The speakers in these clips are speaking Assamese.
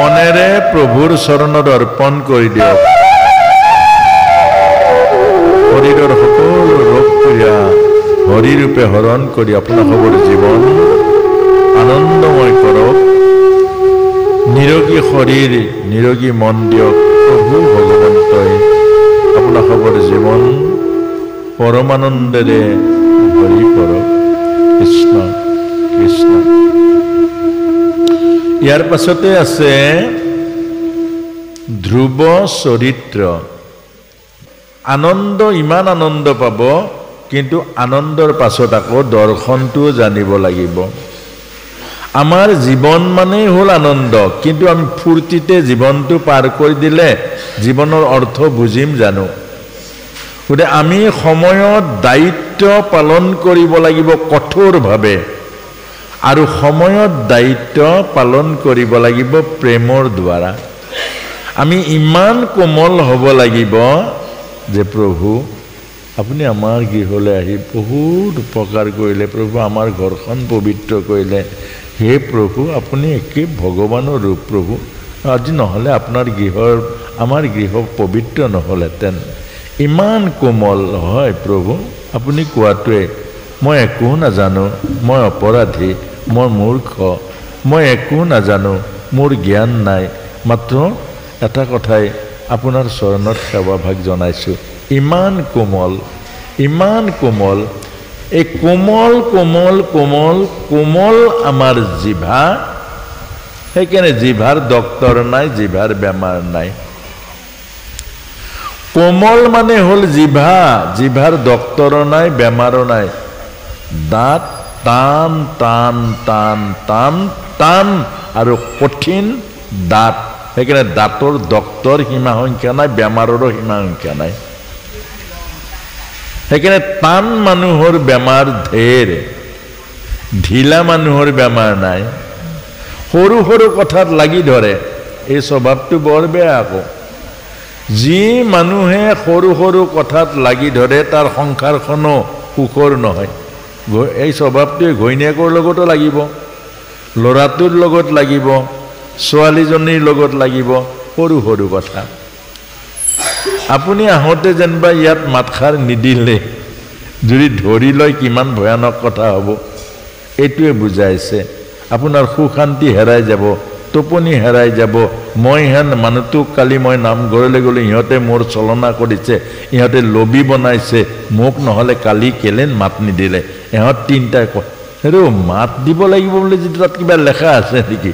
মনেৰে প্ৰভুৰ চৰণত অৰ্পণ কৰি দিয়ক শৰীৰৰ সকলো ৰোগ পীড়া হৰিৰূপে হৰণ কৰি আপোনালোকৰ জীৱন আনন্দময় কৰক নিৰোগী শৰীৰ নিৰোগী মন দিয়ক প্ৰভু ভগৱন্তই আপোনালোকৰ জীৱন পৰমানন্দেৰে ভৰি পৰক কৃষ্ণ কৃষ্ণ ইয়াৰ পাছতে আছে ধ্ৰুৱ চৰিত্ৰ আনন্দ ইমান আনন্দ পাব কিন্তু আনন্দৰ পাছত আকৌ দৰ্শনটো জানিব লাগিব আমাৰ জীৱন মানেই হ'ল আনন্দ কিন্তু আমি ফুৰ্তিতে জীৱনটো পাৰ কৰি দিলে জীৱনৰ অৰ্থ বুজিম জানো গতিকে আমি সময়ত দায়িত্ব পালন কৰিব লাগিব কঠোৰভাৱে আৰু সময়ত দায়িত্ব পালন কৰিব লাগিব প্ৰেমৰ দ্বাৰা আমি ইমান কোমল হ'ব লাগিব যে প্ৰভু আপুনি আমাৰ গৃহলৈ আহি বহুত উপকাৰ কৰিলে প্ৰভু আমাৰ ঘৰখন পবিত্ৰ কৰিলে হে প্ৰভু আপুনি একে ভগৱানৰ ৰূপ প্ৰভু আজি নহ'লে আপোনাৰ গৃহৰ আমাৰ গৃহ পবিত্ৰ নহ'লেহেঁতেন ইমান কোমল হয় প্ৰভু আপুনি কোৱাটোৱে মই একো নাজানো মই অপৰাধী মই মূৰ্খ মই একো নাজানো মোৰ জ্ঞান নাই মাত্ৰ এটা কথাই আপোনাৰ চৰণত সেৱাভাগ জনাইছোঁ ইমান কোমল এই কোমল কোমল কোমল কোমল আমাৰ জিভা সেইকাৰণে জিভাৰ ডক্তৰ নাই জিভাৰ বেমাৰ নাই কোমল মানে হ'ল জিভা জিভাৰ ডক্তৰ নাই বেমাৰো নাই দাঁত টান টান টান টান টান আৰু কঠিন দাঁত সেইকাৰণে দাঁতৰ ডক্তৰ সীমা সংখ্যা নাই বেমাৰৰো সীমা সংখ্যা নাই সেইকাৰণে টান মানুহৰ বেমাৰ ঢেৰ ঢিলা মানুহৰ বেমাৰ নাই সৰু সৰু কথাত লাগি ধৰে এই স্বভাৱটো বৰ বেয়া আকৌ যি মানুহে সৰু সৰু কথাত লাগি ধৰে তাৰ সংসাৰখনো সুখৰ নহয় এই স্বভাৱটোৱে ঘৈণীয়েকৰ লগতো লাগিব ল'ৰাটোৰ লগত লাগিব ছোৱালীজনীৰ লগত লাগিব সৰু সৰু কথা আপুনি আহোঁতে যেনিবা ইয়াত মাতষাৰ নিদিলে যদি ধৰি লয় কিমান ভয়ানক কথা হ'ব এইটোৱে বুজাইছে আপোনাৰ সুশান্তি হেৰাই যাব টোপনি হেৰাই যাব মই হেন মানুহটোক কালি মই নামঘৰলৈ গ'লো ইহঁতে মোৰ চলনা কৰিছে ইহঁতে লবি বনাইছে মোক নহ'লে কালি কেলেন মাত নিদিলে ইহঁত তিনিটাই কয় হেৰৌ মাত দিব লাগিব বুলি যিটো তাত কিবা লেখা আছে নেকি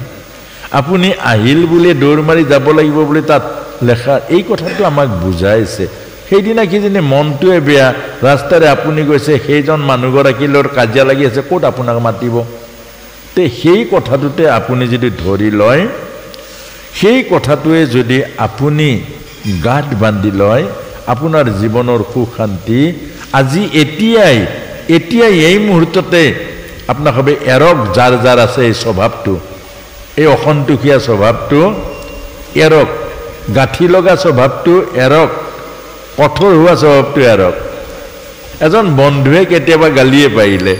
আপুনি আহিল বুলি দৌৰ মাৰি যাব লাগিব বুলি তাত লেখা এই কথাটো আমাক বুজাইছে সেইদিনা কিজানি মনটোৱে বেয়া ৰাস্তাৰে আপুনি গৈছে সেইজন মানুহগৰাকীৰ লগত কাজিয়া লাগি আছে ক'ত আপোনাক মাতিব তে সেই কথাটোতে আপুনি যদি ধৰি লয় সেই কথাটোৱে যদি আপুনি গাঁত বান্ধি লয় আপোনাৰ জীৱনৰ সুশান্তি আজি এতিয়াই এই মুহূৰ্ততে আপোনাক হবে এৰক যাৰ যাৰ আছে এই স্বভাৱটো এই অসন্তোষীয়া স্বভাৱটো এৰক গাঁঠি লগা স্বভাৱটো এৰক কঠোৰ হোৱা স্বভাৱটো এৰক এজন বন্ধুৱে কেতিয়াবা গালিয়ে পাৰিলে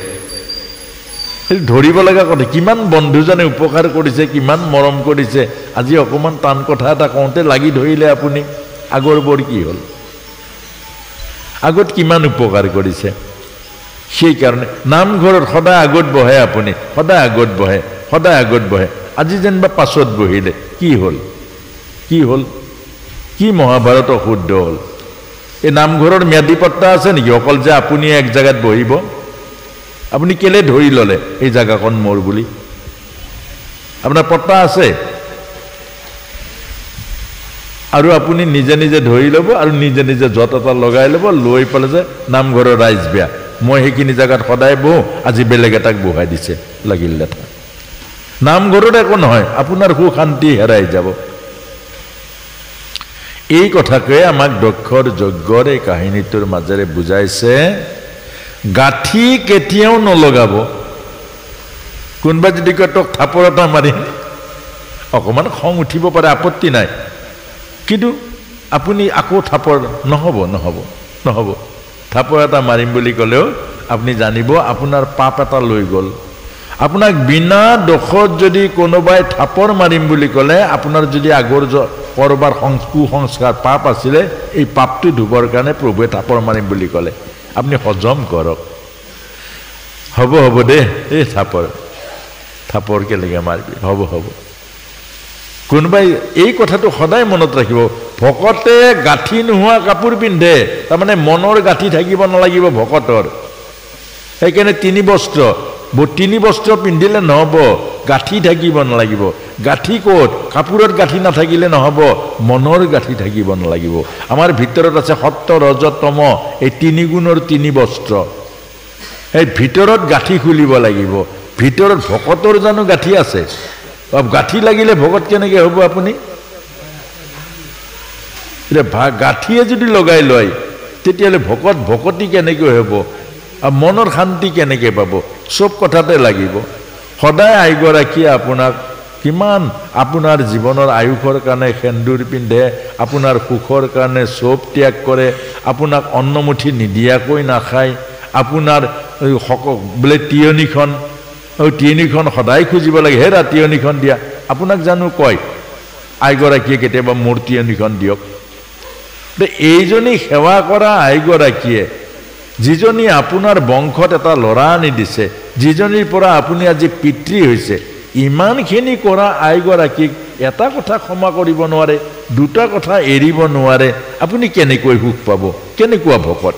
ধৰিব লগা কথা কিমান বন্ধুজনে উপকাৰ কৰিছে কিমান মৰম কৰিছে আজি অকণমান টান কথা এটা কওঁতে লাগি ধৰিলে আপুনি আগৰ বৰ কি হ'ল আগত কিমান উপকাৰ কৰিছে সেইকাৰণে নামঘৰত সদায় আগত বহে আপুনি সদায় আগত বহে আজি যেনিবা পাছত বহিলে কি হ'ল কি মহাভাৰত অশুদ্ধ হ'ল এই নামঘৰৰ ম্যাদী পট্টা আছে নেকি অকল যে আপুনি এক জাগাত বহিব আপুনি কেলে ধৰি ল'লে এই জাগাখন মোৰ বুলি আপোনাৰ পট্টা আছে আৰু আপুনি নিজে নিজে ধৰি ল'ব আৰু নিজে নিজে যত এটা লগাই ল'ব লৈ পেলাই যে নামঘৰৰ ৰাইজ বেয়া মই সেইখিনি জাগাত সদায় বহোঁ আজি বেলেগ এটাক বহাই দিছে লাগিল লেঠা নামঘৰত একো নহয় আপোনাৰ সুশান্তি হেৰাই যাব এই কথাকে আমাক দক্ষৰ যজ্ঞৰ এই কাহিনীটোৰ মাজেৰে বুজাইছে গাঁঠি কেতিয়াও নলগাব কোনোবা যদি কয় তোক থাপৰ এটা মাৰিম অকণমান খং উঠিব পাৰে আপত্তি নাই কিন্তু আপুনি আকৌ থাপৰ নহ'ব থাপৰ এটা মাৰিম বুলি ক'লেও আপুনি জানিব আপোনাৰ পাপ এটা লৈ গ'ল আপোনাক বিনা দোষত যদি কোনোবাই থাপৰ মাৰিম বুলি ক'লে আপোনাৰ যদি আগৰ কৰবাৰ কুসংস্কাৰ পাপ আছিলে এই পাপটো ধুবৰ কাৰণে প্ৰভুৱে থাপৰ মাৰিম বুলি ক'লে আপুনি হজম কৰক হ'ব হ'ব দে এই থাপৰ কেলেগে মাৰিবি হ'ব হ'ব কোনোবাই এই কথাটো সদায় মনত ৰাখিব ভকতে গাঁঠি নোহোৱা কাপোৰ পিন্ধে তাৰমানে মনৰ গাঁঠি থাকিব নালাগিব ভকতৰ সেইকাৰণে তিনি বস্ত্ৰ পিন্ধিলে নহ'ব গাঁঠি থাকিব নালাগিব গাঁঠি ক'ত কাপোৰত গাঁঠি নাথাকিলে নহ'ব মনৰ গাঁঠি থাকিব নালাগিব আমাৰ ভিতৰত আছে সত্য ৰজ তম এই তিনি গুণৰ তিনি বস্ত্ৰ এই ভিতৰত গাঁঠি খুলিব লাগিব ভিতৰত ভকতৰ জানো গাঁঠি আছে গাঁঠি লাগিলে ভকত কেনেকৈ হ'ব আপুনি গাঁঠিয়ে যদি লগাই লয় তেতিয়াহ'লে ভকতি কেনেকৈ হ'ব আৰু মনৰ শান্তি কেনেকৈ পাব চব কথাতে লাগিব সদায় আইগৰাকীয়ে আপোনাক কিমান আপোনাৰ জীৱনৰ আয়ুসৰ কাৰণে সেন্দুৰ পিন্ধে আপোনাৰ সুখৰ কাৰণে চব ত্যাগ কৰে আপোনাক অন্নমুঠি নিদিয়াকৈ নাখায় আপোনাৰ বোলে তিয়নিখন সদায় খুজিব লাগে হেৰা তিয়নিখন দিয়া আপোনাক জানো কয় আইগৰাকীয়ে কেতিয়াবা মোৰ তিয়নিখন দিয়ক এইজনী সেৱা কৰা আইগৰাকীয়ে যিজনী আপোনাৰ বংশত এটা ল'ৰা আনি দিছে যিজনীৰ পৰা আপুনি আজি পিতৃ হৈছে ইমানখিনি কৰা আইগৰাকীক এটা কথা ক্ষমা কৰিব নোৱাৰে দুটা কথা এৰিব নোৱাৰে আপুনি কেনেকৈ সুখ পাব কেনেকুৱা ভকত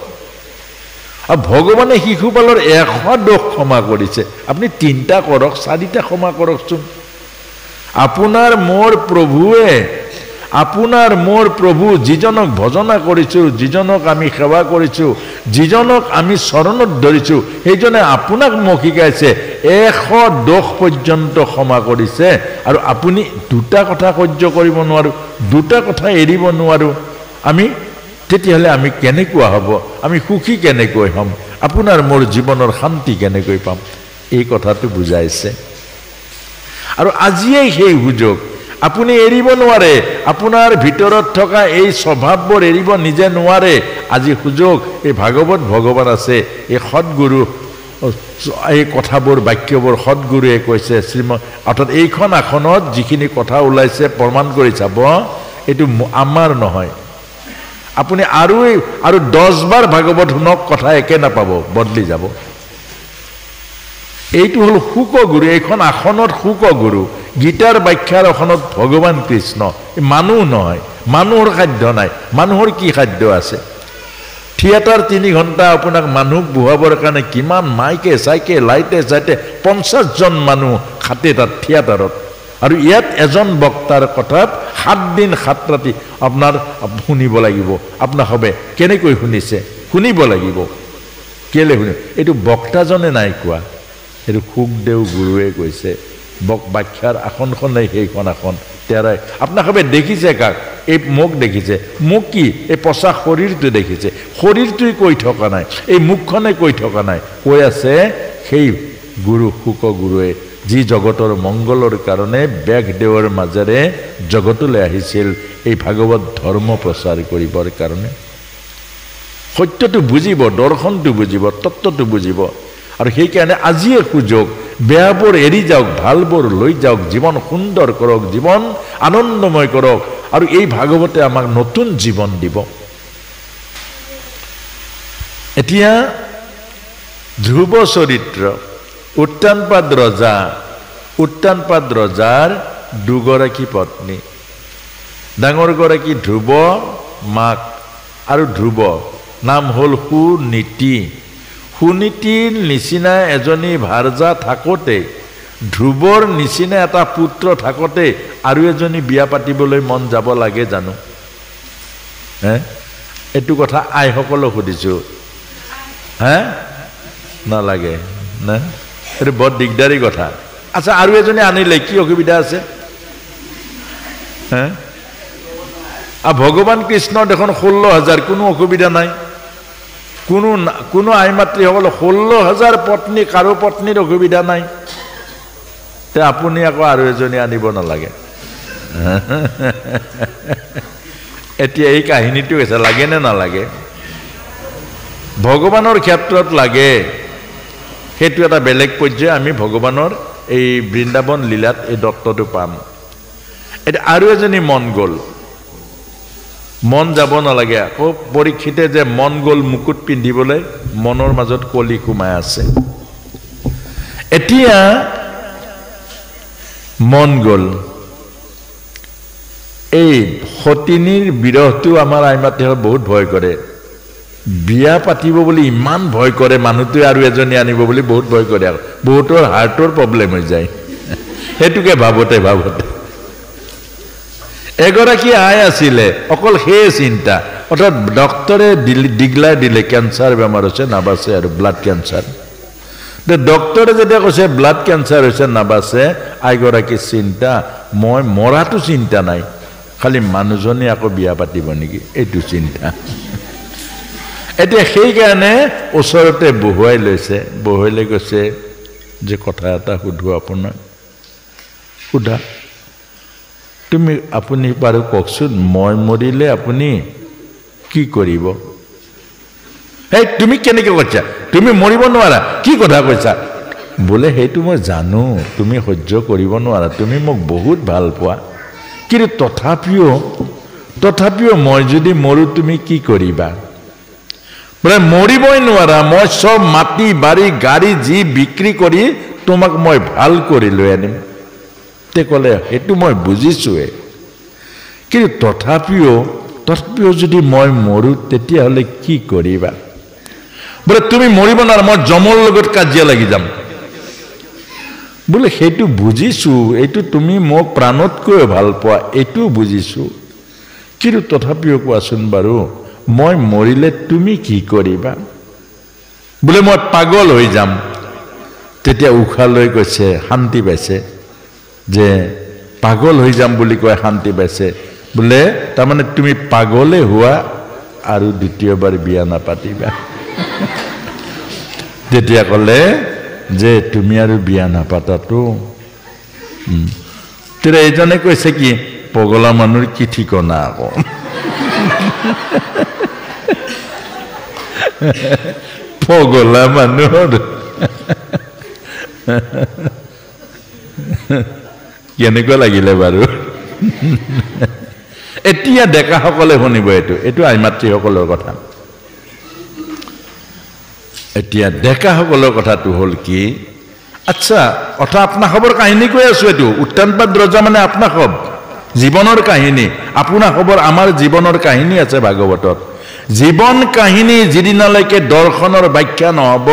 আৰু ভগৱানে শিশুপালৰ 100 দোষ ক্ষমা কৰিছে আপুনি 3টা কৰক 4টা ক্ষমা কৰকচোন আপোনাৰ মোৰ প্ৰভু যিজনক ভজনা কৰিছোঁ যিজনক আমি সেৱা কৰিছোঁ যিজনক আমি চৰণত ধৰিছোঁ সেইজনে আপোনাক মোক শিকাইছে 100 দোষ পৰ্যন্ত ক্ষমা কৰিছে আৰু আপুনি দুটা কথা সহ্য কৰিব নোৱাৰো দুটা কথা এৰিব নোৱাৰো আমি তেতিয়াহ'লে আমি কেনেকুৱা হ'ব আমি সুখী কেনেকৈ হ'ম আপোনাৰ মোৰ জীৱনৰ শান্তি কেনেকৈ পাম এই কথাটো বুজাইছে আৰু আজিয়ে সেই সুযোগ আপুনি এৰিব নোৱাৰে আপোনাৰ ভিতৰত থকা এই স্বভাৱবোৰ এৰিব নিজে নোৱাৰে আজি সুযোগ এই ভাগৱত ভগৱান আছে এই সৎগুৰু এই কথাবোৰ বাক্যবোৰ সৎগুৰুৱে কৈছে অৰ্থাৎ এইখন আসনত যিখিনি কথা ওলাইছে প্ৰমাণ কৰি চাব এইটো আমাৰ নহয় আপুনি আৰু 10 বাৰ ভাগৱত শুনক কথা একে নাপাব বদলি যাব এইটো হল শুকগুৰু এইখন আসনত শুকগুৰু গীতাৰ ব্যাখ্যাৰ আসনত ভগৱান কৃষ্ণ মানুহ নহয় মানুহৰ খাদ্য নাই মানুহৰ কি খাদ্য আছে থিয়েটাৰ 3 ঘণ্টা আপোনাক মানুহ বুহাবৰ কাৰণে কিমান মাইকে চাইকে লাইটে চাইতে 50 জন মানুহ খাতে তাত থিয়েটাৰত আৰু ইয়াত এজন বক্তাৰ কথাত 7 দিন 7 ৰাতি আপোনাৰ শুনিব লাগিব আপোনাৰ হবে কেনেকৈ শুনিছে শুনিব লাগিব কেলে শুনি এইটো বক্তাজনে নাই কোৱা এইটো সুখদেও গুৰুৱে কৈছে ব্যাখ্যাৰ আসনখনে সেইখন আসন তেৰাই আপোনাক হবে দেখিছে কাক এই মুখ দেখিছে মুখ কি এই পচা শৰীৰটো দেখিছে শৰীৰটোই কৈ থকা নাই এই মুখখনে কৈ থকা নাই কৈ আছে সেই গুৰু শুক গুৰুৱে যি জগতৰ মংগলৰ কাৰণে ব্যাসদেৱৰ মাজেৰে জগতলৈ আহিছিল এই ভাগৱত ধৰ্ম প্ৰচাৰ কৰিবৰ কাৰণে সত্যটো বুজিব দৰ্শনটো বুজিব তত্ত্বটো বুজিব আৰু সেই কাৰণে আজিয়ে সুযোগ বেয়াবোৰ এৰি যাওক ভালবোৰ লৈ যাওক জীৱন সুন্দৰ কৰক জীৱন আনন্দময় কৰক আৰু এই ভাগৱতে আমাক নতুন জীৱন দিব এতিয়া ধ্ৰুৱ চৰিত্ৰ উত্তানপাদ ৰজাৰ দুগৰাকী পত্নী ডাঙৰ গৰাকী ধ্ৰুৱ মাক আৰু ধ্ৰুৱ নাম হল সুনীতিৰ নিচিনা এজনী ভাৰ্যা থাকোতে ধ্ৰুৱৰ নিচিনা এটা পুত্ৰ থাকোতে আৰু এজনী বিয়া পাতিবলৈ মন যাব লাগে জানো এইটো কথা আইসকলক সুধিছো নালাগে না এইটো বৰ দিগদাৰী কথা আচ্ছা আৰু এজনী আনিলে কি অসুবিধা আছে ভগৱান কৃষ্ণৰ দেখোন 16,000 কোনো অসুবিধা নাই কোনো আইমাতৃসকল 16,000 পত্নী কাৰো পত্নীৰ অসুবিধা নাই তে আপুনি আকৌ আৰু এজনী আনিব নালাগে এতিয়া এই কাহিনীটো আছে লাগে নে নালাগে ভগৱানৰ ক্ষেত্ৰত লাগে সেইটো এটা বেলেগ পৰ্যায় আমি ভগৱানৰ এই বৃন্দাবন লীলাত এই দত্তটো পাম এটা আৰু এজনী মন গ'ল মন যাব নালাগে আকৌ পৰীক্ষিতে যে মন গ'ল মুকুট পিন্ধিবলৈ মনৰ মাজত কলি সোমাই আছে এতিয়া মন গ'ল এই সতিনীৰ বিৰহটো আমাৰ আইমাতে বহুত ভয় কৰে বিয়া পাতিব বুলি ইমান ভয় কৰে মানুহটোৱে আৰু এজনী আনিব বুলি বহুত ভয় কৰে আৰু বহুতৰ হাৰ্টৰ প্ৰব্লেম হৈ যায় হেতুকে ভাবতে এগৰাকী আই আছিলে অকল সেই চিন্তা অৰ্থাৎ ডক্টৰে ডিগলাই দিলে কেঞ্চাৰ বেমাৰ হৈছে নাবাছে আৰু ব্লাড কেঞ্চাৰ ডক্টৰে যেতিয়া কৈছে ব্লাড কেঞ্চাৰ হৈছে নাবাছে আইগৰাকী চিন্তা মই মৰাটো চিন্তা নাই খালি মানুহজনী আকৌ বিয়া পাতিব নেকি এইটো চিন্তা এতিয়া সেইকাৰণে ওচৰতে বহুৱাই লৈছে বহুৱাইলে কৈছে যে কথা এটা সুধো আপোনাক সুধা তুমি আপুনি বাৰু কওকচোন মই মৰিলে আপুনি কি কৰিব এই তুমি কেনেকৈ কৈছা তুমি মৰিব নোৱাৰা কি কথা কৈছা বোলে সেইটো মই জানো তুমি সহ্য কৰিব নোৱাৰা তুমি মোক বহুত ভাল পোৱা কিন্তু তথাপিও মই যদি মৰো তুমি কি কৰিবা বোলে মৰিবই নোৱাৰা মই সব মাটি বাৰী গাড়ী যি বিক্ৰী কৰি তোমাক মই ভাল কৰি লৈ আনিম তে ক'লে সেইটো মই বুজিছোৱে কিন্তু তথাপিও যদি মই মৰো তেতিয়াহ'লে কি কৰিবা বোলে তুমি মৰিব নোৱাৰা মই যমৰ লগত কাজিয়া লাগি যাম বোলে সেইটো বুজিছো এইটো তুমি মোক প্ৰাণতকৈ ভাল পোৱা এইটো বুজিছো কিন্তু তথাপিও কোৱাচোন বাৰু মই মৰিলে তুমি কি কৰিবা বোলে মই পাগল হৈ যাম তেতিয়া উশাহ লৈ কৈছে শান্তি পাইছে যে পাগল হৈ যাম বুলি কয় শান্তি পাইছে বোলে তাৰমানে তুমি পাগলে হোৱা আৰু দ্বিতীয়বাৰ বিয়া নাপাতিবা তেতিয়া ক'লে যে তুমি আৰু বিয়া নাপাতাতো তেতিয়া এইজনে কৈছে কি পগলা মানুহৰ কি ঠিকনা আকৌ পগলা মানুহৰ কেনেকুৱা লাগিলে বাৰু এতিয়া ডেকাসকলে শুনিব এইটো আইমাতৃসকলৰ কথা এতিয়া ডেকাসকলৰ কথাটো হ'ল কি আচ্ছা অথা আপোনাৰ খবৰ কাহিনী কৈ আছো এইটো উত্তানপাদ ৰজা মানে আপোনাৰ খব জীৱনৰ কাহিনী আপোনাৰ খবৰ আমাৰ জীৱনৰ কাহিনী আছে ভাগৱতত জীৱন কাহিনী যিদিনালৈকে দৰ্শনৰ ব্যাখ্যা নহ'ব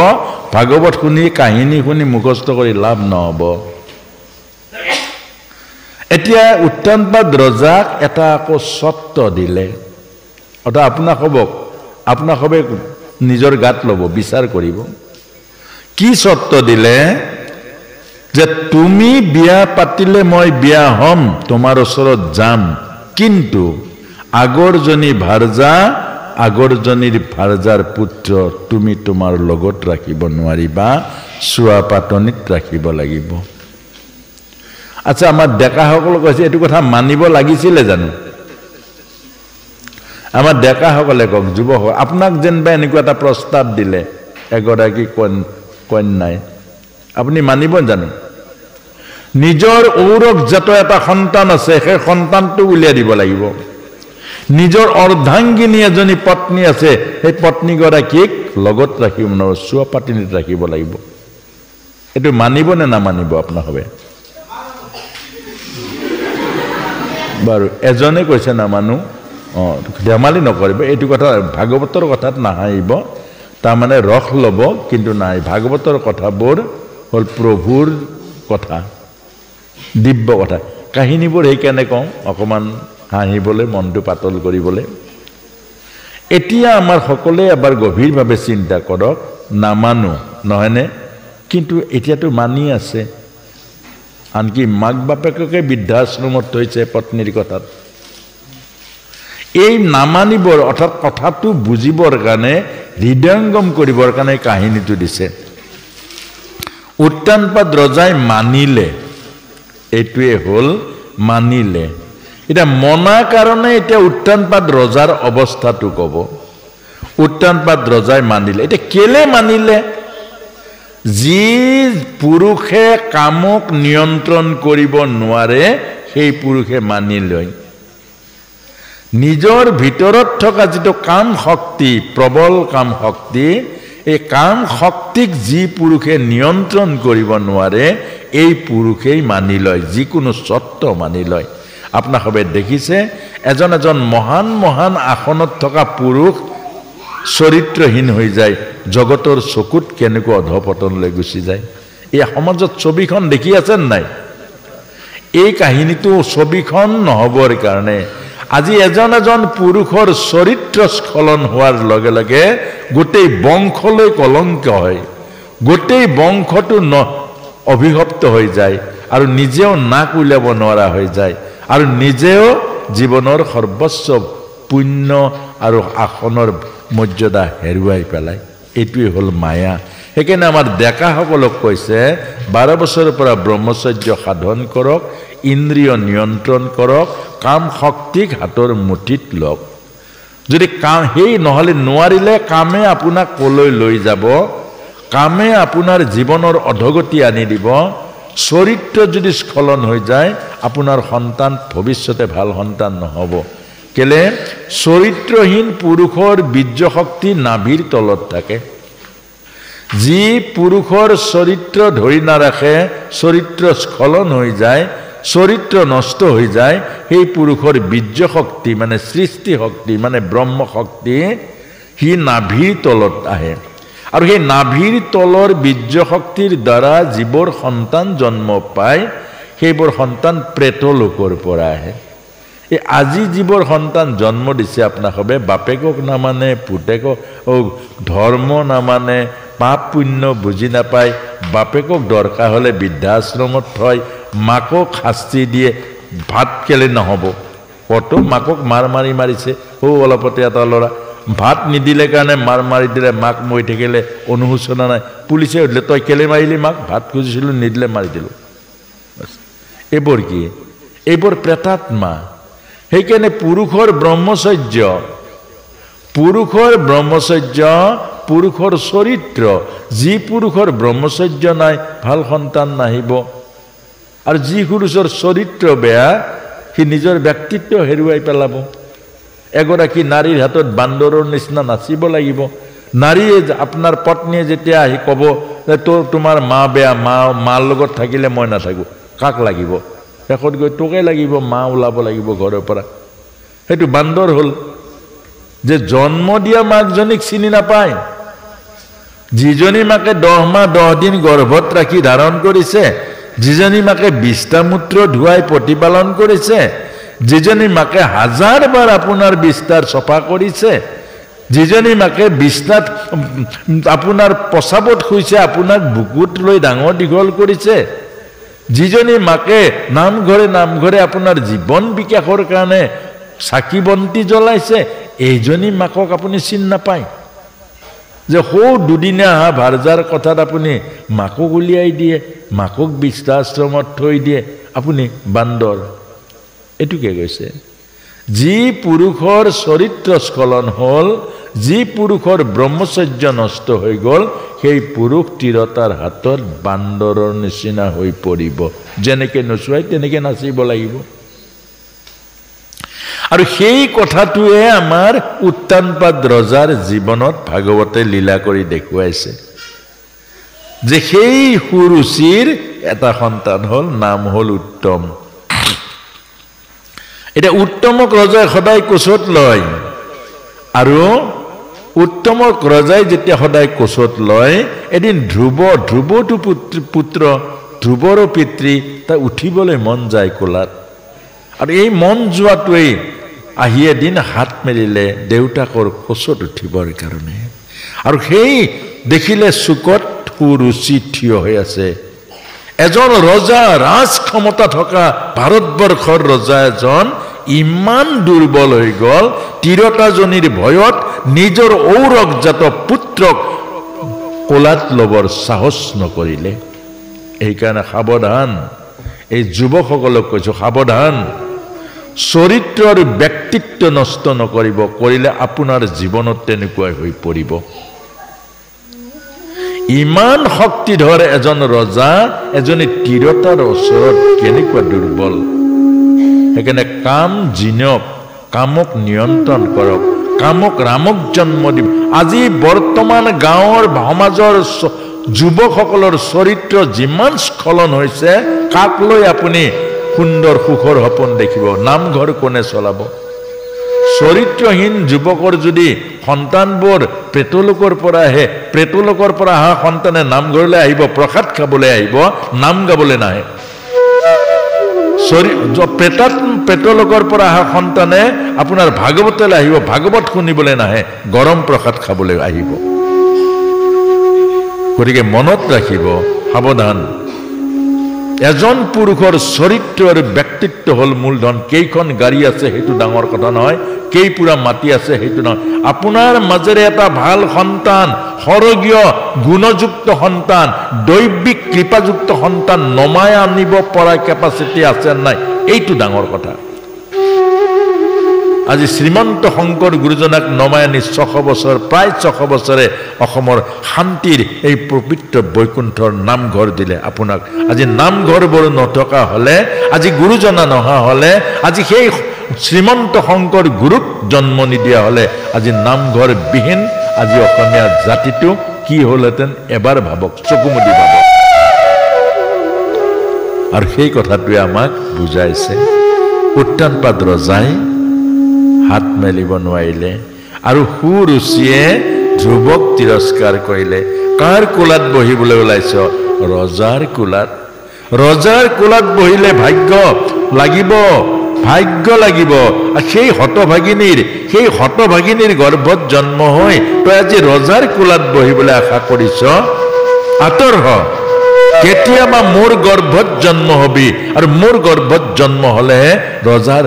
ভাগৱত শুনি কাহিনী শুনি মুখস্থ কৰি লাভ নহ'ব এতিয়া উত্তানপাদ ৰজাক এটা আকৌ চৰ্ত দিলে অৰ্থাৎ আপোনাৰ খবে নিজৰ গাত ল'ব বিচাৰ কৰিব কি চৰ্ত দিলে যে তুমি বিয়া পাতিলে মই বিয়া হ'ম তোমাৰ ওচৰত যাম কিন্তু আগৰজনী ভাৰ্জা আগৰজনীৰ ভাৰ্জাৰ পুত্ৰ তুমি তোমাৰ লগত ৰাখিব নোৱাৰিবা চোৱা পাতনিত ৰাখিব লাগিব আচ্ছা আমাৰ ডেকাসকল কৈছে এইটো কথা মানিব লাগিছিলে জানো আমাৰ ডেকাসকলে কওক যুৱক আপোনাক যেনবা এনেকুৱা এটা প্ৰস্তাৱ দিলে এগৰাকী কন্যাই আপুনি মানিব জানো নিজৰ ঔৰকজাত এটা সন্তান আছে সেই সন্তানটো উলিয়াই দিব লাগিব নিজৰ অৰ্ধাংগিনী এজনী পত্নী আছে সেই পত্নীগৰাকীক লগত ৰাখিব ন চোৱা পাতিনিত ৰাখিব লাগিব এইটো মানিব নে নামানিব আপোনাৰ হবে বাৰু এজনে কৈছে নামানো ধেমালি নকৰিব এইটো কথা ভাগৱতৰ কথাত নাহাহিব তাৰমানে ৰস ল'ব কিন্তু নাই ভাগৱতৰ কথাবোৰ হ'ল প্ৰভুৰ কথা দিব্য কথা কাহিনীবোৰ সেইকাৰণে কওঁ অকণমান হাঁহিবলৈ মনটো পাতল কৰিবলৈ এতিয়া আমাৰ সকলোৱে এবাৰ গভীৰভাৱে চিন্তা কৰক নামানো নহয়নে কিন্তু এতিয়াতো মানি আছে আনকি মাক বাপেককে বৃদ্ধাশ্ৰমত থৈছে পত্নীৰ কথাত এই নামানিবৰ অৰ্থাৎ কথাটো বুজিবৰ কাৰণে হৃদয়ঙ্গম কৰিবৰ কাৰণে কাহিনীটো দিছে উত্তানপাদ ৰজাই মানিলে এইটোৱে হ'ল মানিলে এটা মনা কাৰণে এটা উত্তানপাদ ৰজাৰ অৱস্থাটো ক'ব উত্তানপাদ ৰজাই মানিলে এটা কেলে মানিলে যি পুৰুষে কামক নিয়ন্ত্ৰণ কৰিব নোৱাৰে সেই পুৰুষে মানি লয় নিজৰ ভিতৰত থকা যেটো কাম শক্তি প্ৰবল কাম শক্তি এই কাম শক্তিক যি পুৰুষে নিয়ন্ত্ৰণ কৰিব নোৱাৰে এই পুৰুষেই মানি লয় যিকোনো সত্য মানি লয় আপোনালোকে দেখিছে এজন মহান মহান আসনত থকা পুৰুষ চৰিত্ৰহীন হৈ যায় জগতৰ চকুত কেনেকৈ অধপতনলৈ গুচি যায় এই সমাজত ছবিখন দেখি আছেন নাই এই কাহিনীটো ছবিখন নহবৰ কাৰণে আজি এজন পুৰুষৰ চৰিত্ৰ স্খলন হোৱাৰ লগে লগে গোটেই বংশলৈ কলংক হয় গোটেই বংশটো অভিশপ্ত হৈ যায় আৰু নিজেও নাক উলিয়াব নোৱাৰা হৈ যায় আৰু নিজেও জীৱনৰ সৰ্বস্ব পুণ্য আৰু আসনৰ মৰ্যাদা হেৰুৱাই পেলায় এইটোৱে হ'ল মায়া সেইকাৰণে আমাৰ ডেকাসকলক কৈছে 12 বছৰৰ পৰা ব্ৰহ্মচৰ্য সাধন কৰক ইন্দ্ৰিয় নিয়ন্ত্ৰণ কৰক কাম শক্তিক হাতৰ মুঠিত লওক যদি কাম হেই নহলে নোৱাৰিলে কামে আপোনাক কলৈ লৈ যাব কামে আপোনাৰ জীৱনৰ অধগতি আনি দিব চৰিত্ৰ যদি স্খলন হৈ যায় আপোনাৰ সন্তান ভৱিষ্যতে ভাল সন্তান নহব কেলে চৰিত্ৰহীন পুৰুষৰ বীৰ্য শক্তি নাভিৰ তলত থাকে যি পুৰুষৰ চৰিত্ৰ ধৰি নাৰাখে চৰিত্ৰ স্খলন হৈ যায় চৰিত্ৰ নষ্ট হৈ যায় সেই পুৰুষৰ বীৰ্য শক্তি মানে সৃষ্টি শক্তি মানে ব্ৰহ্ম শক্তি হি নাভিৰ তলত আহে আৰু সেই নাভিৰ তলৰ বীৰ্য শক্তিৰ দ্বাৰা জীৱৰ সন্তান জন্ম পায় সেইবোৰ সন্তান প্ৰেতলোকৰ পৰা আহে এই আজি জীৱৰ সন্তান জন্ম দিছে আপোনালোকে বাপেকক নামানে পুতেকক ধৰ্ম নামানে পাপ পুণ্য বুজি নাপায় বাপেকক দৰকাৰ হলে বৃদ্ধাশ্ৰমত থয় মাকক শাস্তি দিয়ে ভাত কেলে নহব কত মাকক মাৰি মাৰিছে অলপতে এটা ল'ৰা ভাত নিদিলে কাৰণে মাৰি দিলে মাক মই থাকিলে অনুশোচনা নাই পুলিচে উঠিলে তই কেলে মাৰিলি মাক ভাত খুজিছিলো নিদিলে মাৰি দিলো এইবোৰ কি এইবোৰ প্ৰেতাত্মা সেইকাৰণে পুৰুষৰ ব্ৰহ্মচৰ্য পুৰুষৰ চৰিত্ৰ যি পুৰুষৰ ব্ৰহ্মচৰ্য নাই ভাল সন্তান নাহিব আৰু যি পুৰুষৰ চৰিত্ৰ বেয়া সি নিজৰ ব্যক্তিত্ব হেৰুৱাই পেলাব এগৰাকী নাৰীৰ হাতত বান্দৰৰ নিচিনা নাচিব লাগিব নাৰীয়ে আপোনাৰ পত্নীয়ে যেতিয়া আহি ক'ব তোমাৰ মা বেয়া মাৰ লগত থাকিলে মই নাথাকো কাক লাগিব শেষত গৈ তোকে লাগিব মা ওলাব লাগিব ঘৰৰ পৰা সেইটো বান্দৰ হ'ল যে জন্ম দিয়া মাকজনীক চিনি নাপায় যিজনী মাকে 10 মাহ 10 দিন গৰ্ভত ৰাখি ধাৰণ কৰিছে যিজনী মাকে বিষ্টামূত্ৰ ধুৱাই প্ৰতিপালন কৰিছে যিজনী মাকে 1000 বাৰ আপোনাৰ বিস্তাৰ চফা কৰিছে যিজনী মাকে বিস্তাত আপোনাৰ পছাবত খুইছে আপোনাক বুকুত লৈ ডাঙৰ দীঘল কৰিছে যিজনী মাকে নামঘৰে আপোনাৰ জীৱন বিকাশৰ কাৰণে চাকি বন্তি জ্বলাইছে এইজনী মাকক আপুনি চিনি নাপায় যে দুদিনীয়া ভাৰজাৰ কথাত আপুনি মাকক উলিয়াই দিয়ে মাকক বৃদ্ধাশ্ৰমত থৈ দিয়ে আপুনি বান্দৰ এটুকে কৈছে যি পুৰুষৰ চৰিত্ৰ স্খলন হ'ল যি পুৰুষৰ ব্ৰহ্মচৰ্য নষ্ট হৈ গ'ল সেই পুৰুষ তিৰতাৰ হাতত বান্দৰৰ নিচিনা হৈ পৰিব যেনেকৈ নচুৱাই তেনেকৈ নাচিব লাগিব আৰু সেই কথাটোৱে আমাৰ উত্তানপাদ ৰজাৰ জীৱনত ভাগৱতে লীলা কৰি দেখুৱাইছে যে সেই সুৰুচিৰ এটা সন্তান হ'ল নাম হ'ল উত্তম এটা উত্তমক ৰজাই সদায় কোচত লয় আৰু উত্তমক ৰজাই যেতিয়া সদায় কোচত লয় এদিন ধ্ৰুৱটো পুত্ৰ ধ্ৰুৱৰ পিতৃ তাৰ উঠিবলৈ মন যায় কোলাত আৰু এই মন যোৱাটোৱেই আহি এদিন হাত মেলিলে দেউতাকৰ কোচত উঠিবৰ কাৰণে আৰু সেই দেখিলে চুকত সুৰুচি থিয় হৈ আছে এজন ৰজা ৰাজ ক্ষমতা থকা ভাৰতবৰ্ষৰ ৰজা এজন ইমান দুৰ্বল হৈ গ'ল তিৰতাজনীৰ ভয়ত নিজৰ ঔৰকজাত পুত্ৰক কোলাত ল'বৰ সাহস নকৰিলে এইকাৰণে সাৱধান এই যুৱকসকলক কৈছো সাৱধান চৰিত্ৰ আৰু ব্যক্তিত্ব নষ্ট নকৰিব কৰিলে আপোনাৰ জীৱনত তেনেকুৱাই হৈ পৰিব ইমান শক্তিধৰ এজন ৰজা এজনী তিৰতাৰ ওচৰত কেনেকুৱা দুৰ্বল সেইকাৰণে কাম জিনক কামক নিয়ন্ত্ৰণ কৰক কামক ৰামক জন্ম দিব আজি বৰ্তমান গাঁৱৰ সমাজৰ যুৱকসকলৰ চৰিত্ৰ যিমান স্খলন হৈছে কাক লৈ আপুনি সুন্দৰ সুখৰ সপোন দেখিব নামঘৰ কোনে চলাব চৰিত্ৰহীন যুৱকৰ যদি সন্তানবোৰ প্ৰেতলোকৰ পৰা আহে প্ৰেতলোকৰ পৰা অহা সন্তানে নামঘৰলৈ আহিব প্ৰসাদ খাবলৈ আহিব নাম গাবলৈ নাহে প্ৰেতলোকৰ পৰা অহা সন্তানে আপোনাৰ ভাগৱতলৈ আহিব ভাগৱত শুনিবলৈ নাহে গৰম প্ৰসাদ খাবলৈ আহিব গতিকে মনত ৰাখিব সাৱধান এজন পুৰুষৰ চৰিত্ৰ আৰু ব্যক্তিত্ব হল মূলধন কেইখন গাড়ী আছে সেইটো ডাঙৰ কথা নহয় কেই পুৰা মাটি আছে সেইটো নহয় আপোনাৰ মাজেৰে এটা ভাল সন্তান সৰগীয় গুণযুক্ত সন্তান দৈবিক কৃপাযুক্ত সন্তান নমাই আনিব পৰা কেপাচিটি আছে নাই এইটো ডাঙৰ কথা আজি শ্ৰীমন্ত শংকৰ গুৰুজনাক নমাই আনি 600 বছৰ প্ৰায় 600 বছৰে অসমৰ শান্তিৰ এই পবিত্ৰ বৈকুণ্ঠৰ নামঘৰ দিলে আপোনাক আজি নামঘৰবোৰ নথকা হলে আজি গুৰুজনা নহা হলে আজি সেই শ্ৰীমন্ত শংকৰ গুৰুক জন্ম নিদিয়া হলে আজি নামঘৰ বিহীন আজি অসমীয়া জাতিটো কি হলহেঁতেন এবাৰ ভাবক চকুমুদি ভাবক আৰু সেই কথাটোৱে আমাক বুজাইছে উত্তানপাদ ৰজাই হাত মেলিব নোৱাৰিলে আৰু সুৰুচিয়ে ধ্ৰুৱক তিৰস্কাৰ কৰিলে কাৰ কোলাত বহিবলৈ ওলাইছ ৰজাৰ কোলাত বহিলে ভাগ্য লাগিব আৰু সেই হতভাগিনীৰ গৰ্ভত জন্ম হৈ তই আজি ৰজাৰ কোলাত বহিবলৈ আশা কৰিছ আঁতৰ হ কেতিয়াবা মোৰ গৰ্ভত জন্ম হবি আৰু মোৰ গৰ্ভত জন্ম হলেহে ৰজাৰ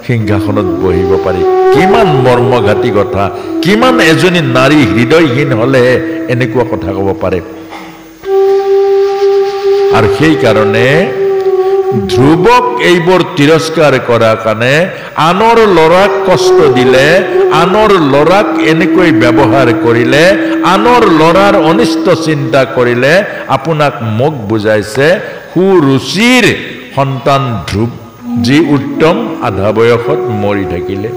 সিংহাসনত বহিব পাৰি কিমান মৰ্মঘাতী কথা কিমান এজনী নাৰী হৃদয়হীন হলে এনেকুৱা কথা ক'ব পাৰে আৰু সেই কাৰণে ধ্ৰুৱক এইবোৰ তিৰস্কাৰ কৰাৰ কাৰণে আনৰ ল'ৰাক কষ্ট দিলে আনৰ ল'ৰাক এনেকৈ ব্যৱহাৰ কৰিলে আনৰ ল'ৰাৰ অনিষ্ট চিন্তা কৰিলে আপোনাক মোক বুজাইছে সুৰুচিৰ সন্তান ধ্ৰুৱ যি উত্তম আধা বয়সত মৰি থাকিলে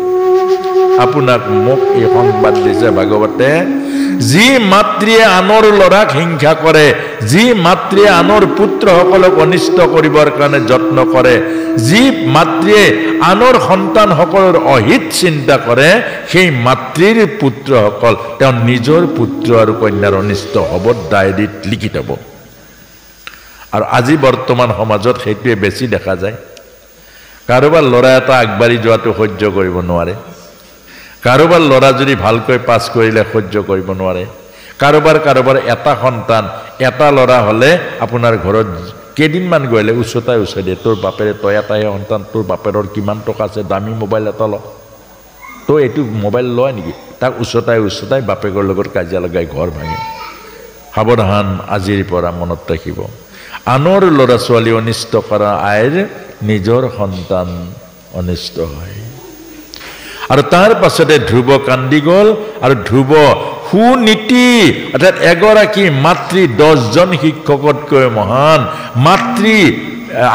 আপোনাক মোক এই সংবাদ দিছে ভাগৱতে যি মাতৃয়ে আনৰ ল'ৰাক হিংসা কৰে যি মাতৃয়ে আনৰ পুত্ৰসকলক অনিষ্ট কৰিবৰ কাৰণে যত্ন কৰে যি মাতৃয়ে আনৰ সন্তানসকলৰ অহিত চিন্তা কৰে সেই মাতৃৰ পুত্ৰসকল তেওঁ নিজৰ পুত্ৰ আৰু কন্যাৰ অনিষ্ট হ'ব ডায়েৰীত লিখি থব আৰু আজি বৰ্তমান সমাজত সেইটোৱে বেছি দেখা যায় কাৰোবাৰ ল'ৰা এটা আগবাঢ়ি যোৱাটো সহ্য কৰিব নোৱাৰে কাৰোবাৰ ল'ৰা যদি ভালকৈ পাছ কৰিলে সহ্য কৰিব নোৱাৰে কাৰোবাৰ এটা সন্তান এটা ল'ৰা হলে আপোনাৰ ঘৰত কেইদিনমান গ'লে উচ্চতাই দিয়ে তোৰ বাপেৰে তই এটাই সন্তান তোৰ বাপেৰৰ কিমান টকা আছে দামী মোবাইল এটা ল তই এইটো মোবাইল লয় নেকি তাক উচ্চতাই বাপেকৰ লগত কাজিয়া লগাই ঘৰ ভাঙে সাৱধান আজিৰ পৰা মনত ৰাখিব আনৰ ল'ৰা ছোৱালী অনিষ্ট কৰা আইৰ নিজৰ সন্তান অনিষ্ট হয় আৰু তাৰ পাছতে ধ্ৰুৱ কান্দি গ'ল আৰু ধ্ৰুৱ সুনীতি অৰ্থাৎ এগৰাকী মাতৃ 10 জন শিক্ষকতকৈ মহান মাতৃ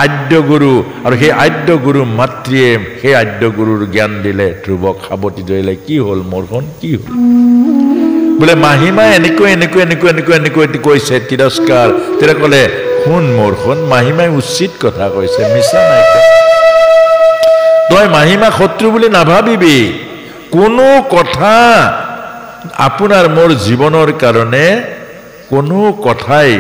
আদ্য গুৰু আৰু সেই আদ্য গুৰু মাতৃয়ে সেই আদ্য গুৰুৰ জ্ঞান দিলে ধ্ৰুৱক সাৱটি ধৰিলে কি হ'ল মোৰখন কি হ'ল বোলে মাহিমাই এনেকৈ কৈছে তিৰস্কাৰ তেৰা ক'লে শুন মোৰখন মাহিমাই উচিত কথা কৈছে মিছা নাই তই মাহিমা শত্ৰু বুলি নাভাবিবি কোনো কথা আপোনাৰ মোৰ জীৱনৰ কাৰণে কোনো কথাই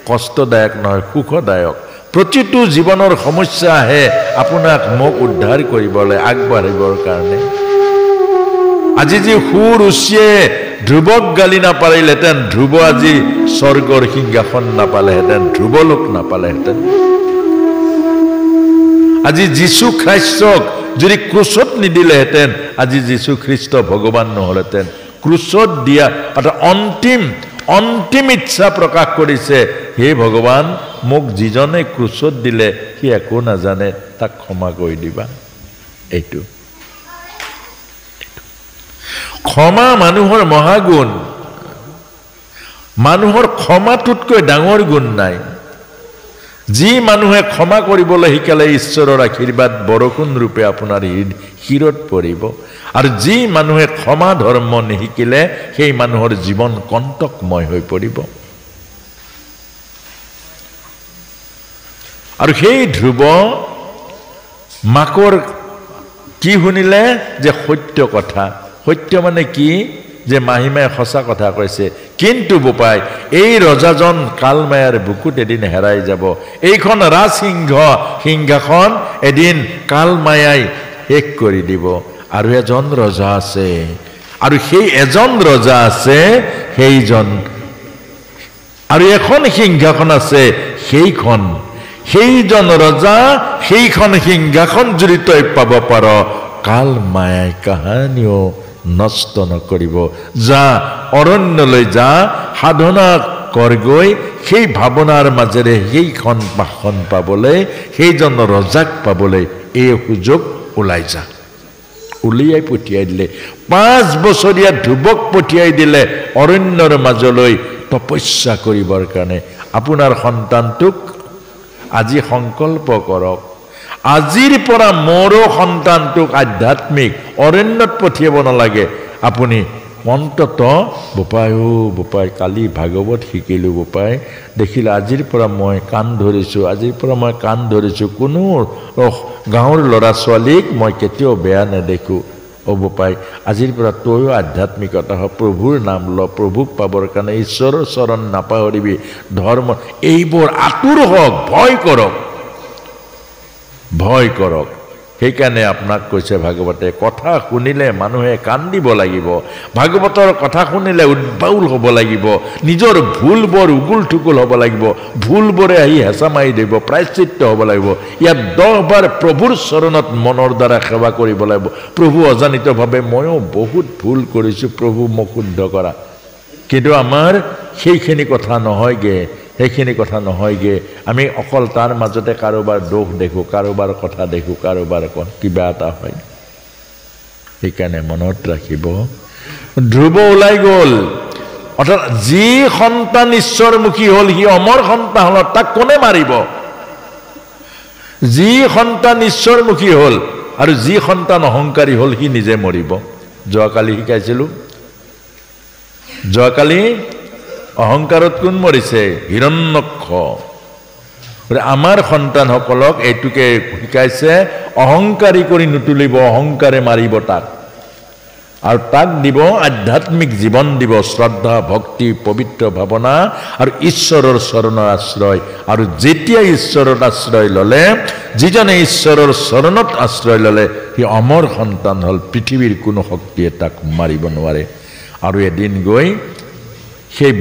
কষ্টদায়ক নহয় সুখদায়ক প্ৰতিটো জীৱনৰ সমস্যা আহে আপোনাক মোক উদ্ধাৰ কৰিবলৈ আগবাঢ়িবৰ কাৰণে আজি যি সুৰুচিয়ে ধ্ৰুৱক গালি নাপাৰিলেহেঁতেন ধ্ৰুৱ আজি স্বৰ্গৰ সিংহাসন নাপালেহেঁতেন ধ্ৰুৱলোক নাপালেহেঁতেন আজি যীশু খ্ৰীষ্টক যদি ক্ৰুচত নিদিলেহেঁতেন আজি যীশু খ্ৰীষ্ট ভগৱান নহলহেঁতেন ক্ৰুচত দিয়া অৰ্থাৎ অন্তিম ইচ্ছা প্ৰকাশ কৰিছে হে ভগৱান মোক যিজনে ক্ৰুচত দিলে সি একো নাজানে তাক ক্ষমা কৰি দিবা এইটো ক্ষমা মানুহৰ মহাগুণ মানুহৰ ক্ষমাটোতকৈ ডাঙৰ গুণ নাই যি মানুহে ক্ষমা কৰিবলৈ শিকালে ঈশ্বৰৰ আশীৰ্বাদ বৰষুণ ৰূপে আপোনাৰ শিৰত পৰিব আৰু যি মানুহে ক্ষমা ধৰ্ম নিশিকিলে সেই মানুহৰ জীৱন কণ্টকময় হৈ পৰিব আৰু সেই ধ্ৰুৱ মাকৰ কি শুনিলে যে সত্য কথা সত্য মানে কি যে মাহিমাই সঁচা কথা কৈছে কিন্তু বোপাই এই ৰজাজন কালমায়াৰ বুকুত এদিন হেৰাই যাব এইখন সিংহাসন এদিন কালমায়াই শেষ কৰি দিব আৰু এজন ৰজা আছে আৰু সেই এজন ৰজা আছে সেইজন আৰু এখন সিংহাসন আছে সেইজন ৰজা সেইখন সিংহাসন যদি তই পাব পাৰ কালমায়াই কাহানিও নষ্ট নকৰিব যা অৰণ্যলৈ যা সাধনা কৰগৈ সেই ভাৱনাৰ মাজেৰে সেইখন বাসন পাবলৈ সেইজন ৰজাক পাবলৈ এই সুযোগ ওলাই যা উলিয়াই পঠিয়াই দিলে 5 বছৰীয়া ধ্ৰুৱক পঠিয়াই দিলে অৰণ্যৰ মাজলৈ তপস্যা কৰিবৰ কাৰণে আপোনাৰ সন্তানটোক আজি সংকল্প কৰক আজিৰ পৰা মোৰো সন্তানটোক আধ্যাত্মিক অৰণ্যত পঠিয়াব নালাগে আপুনি অন্তত বোপাই কালি ভাগৱত শিকিলোঁ বোপাই দেখিলে আজিৰ পৰা মই কাণ ধৰিছোঁ কোনো গাঁৱৰ ল'ৰা ছোৱালীক মই কেতিয়াও বেয়া নেদেখোঁ বোপাই আজিৰ পৰা তয়ো আধ্যাত্মিকতা হ প্ৰভুৰ নাম ল প্ৰভুক পাবৰ কাৰণে ঈশ্বৰৰ চৰণ নাপাহৰিবি ধৰ্ম এইবোৰ আতুৰ হওক ভয় কৰক সেইকাৰণে আপোনাক কৈছে ভাগৱতে কথা শুনিলে মানুহে কান্দিব লাগিব ভাগৱতৰ কথা শুনিলে উদ্বাউল হ'ব লাগিব নিজৰ ভুলবোৰ উগুল ঠুকুল হ'ব লাগিব ভুলবোৰে আহি হেঁচা মাৰি দিব প্ৰায়শ্চিত্ত হ'ব লাগিব ইয়াত 10 বাৰ প্ৰভুৰ চৰণত মনৰ দ্বাৰা সেৱা কৰিব লাগিব প্ৰভু অজানিতভাৱে ময়ো বহুত ভুল কৰিছোঁ প্ৰভু মোক শুদ্ধ কৰা কিন্তু আমাৰ সেইখিনি কথা নহয়গে আমি অকল তাৰ মাজতে কাৰোবাৰ দোষ দেখোঁ কাৰোবাৰ কথা দেখোঁ কাৰোবাৰ কিবা এটা হয় সেইকাৰণে মনত ৰাখিব ধ্ৰুৱ ওলাই গ'ল অৰ্থাৎ যি সন্তান ঈশ্বৰমুখী হ'ল সি অমৰ সন্তান হ'ল তাক কোনে মাৰিব যি সন্তান ঈশ্বৰমুখী হ'ল আৰু যি সন্তান অহংকাৰী হ'ল সি নিজে মৰিব যোৱাকালি শিকাইছিলোঁ অহংকাৰত কোন মৰিছে হিৰণ্যক্ষ আমাৰ সন্তানসকলক এইটোকে শিকাইছে অহংকাৰী কৰি নুতুলিব অহংকাৰে মাৰিব তাক আৰু তাক দিব আধ্যাত্মিক জীৱন দিব শ্ৰদ্ধা ভক্তি পবিত্ৰ ভাৱনা আৰু ঈশ্বৰৰ চৰণৰ আশ্ৰয় আৰু যেতিয়া ঈশ্বৰৰ আশ্ৰয় ল'লে যিজনে ঈশ্বৰৰ চৰণত আশ্ৰয় ল'লে সি অমৰ সন্তান হ'ল পৃথিৱীৰ কোনো শক্তিয়ে তাক মাৰিব নোৱাৰে আৰু এদিন গৈ সেই